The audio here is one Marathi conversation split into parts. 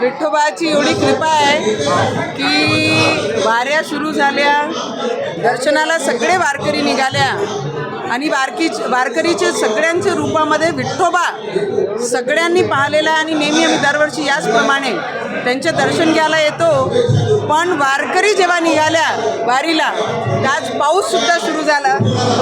विठोबाची एवढी कृपा आहे की वाऱ्या सुरू झाल्या, दर्शनाला सगळे वारकरी निघाल्या आणि वारकरीचे सगळ्यांच्या रूपामध्ये विठोबा सगळ्यांनी पाहिलेला आहे आणि नेहमी आम्ही दरवर्षी याचप्रमाणे त्यांचे दर्शन घ्यायला येतो। पण वारकरी जेव्हा निघाल्या वारीला त्याच पाऊससुद्धा सुरू झाला।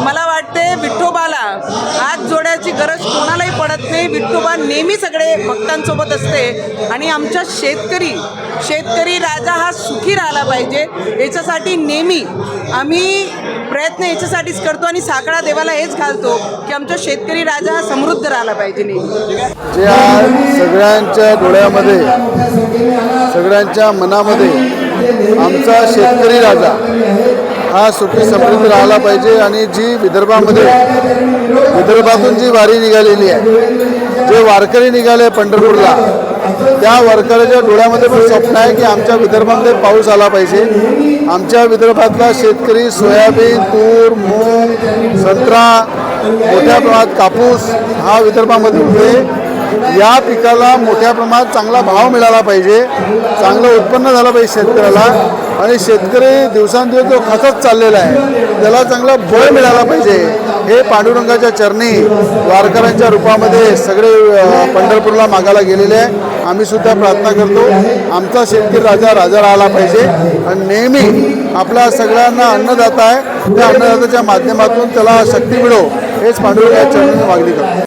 मला वाटते विठोबाला हात जोडायची गरज कोणालाही पडत नाही। विठोबा नेहमी सगळे भक्तांसोबत असते आणि आमचा शेतकरी राजा हा सुखी राहिला पाहिजे याच्यासाठी नेहमी आम्ही प्रयत्न याच्यासाठीच करतो आणि साकडा देवाला हेच घालतो की आमचा शेतकरी राजा हा समृद्ध राहिला पाहिजे नेहमी। जे आज सगळ्यांच्या डोळ्यामध्ये सगळ्यांच्या मनामध्ये आमचा शेतकरी राजा हा सुखी समृद्ध राहिला पाहिजे आणि जी विदर्भातून जी वारी निघालेली आहे, जे वारकरी निघाले पंढरपूरला, त्या वारकऱ्याच्या डोळ्यामध्ये पण स्वप्न आहे की आमच्या विदर्भामध्ये पाऊस आला पाहिजे। आमच्या विदर्भातला शेतकरी सोयाबीन, तूर, मूग, संत्रा, मोठ्या प्रमाणात कापूस हा विदर्भामध्ये उगते। या पिकाला मोठ्या प्रमाणात चांगला भाव मिळाला पाहिजे, चांगलं उत्पन्न झालं पाहिजे शेतकऱ्याला आणि शेतकरी दिवसांदिवस जो खचत चाललेला आहे त्याला चांगला बळ मिळाला पाहिजे। हे पांडुरंगाच्या चरणी वारकऱ्यांच्या रूपामध्ये सगळे पंढरपूरला मागायला गेलेले आहे। आम्ही सुद्धा प्रार्थना करतो आमचा शेतकरी राजा राहिला पाहिजे आणि नेहमी आपल्या सगळ्यांना अन्नदाता आहे, त्या अन्नदात्याच्या माध्यमातून त्याला शक्ती मिळो हेच पांडुरंगाच्या चरणी मागणी करतो।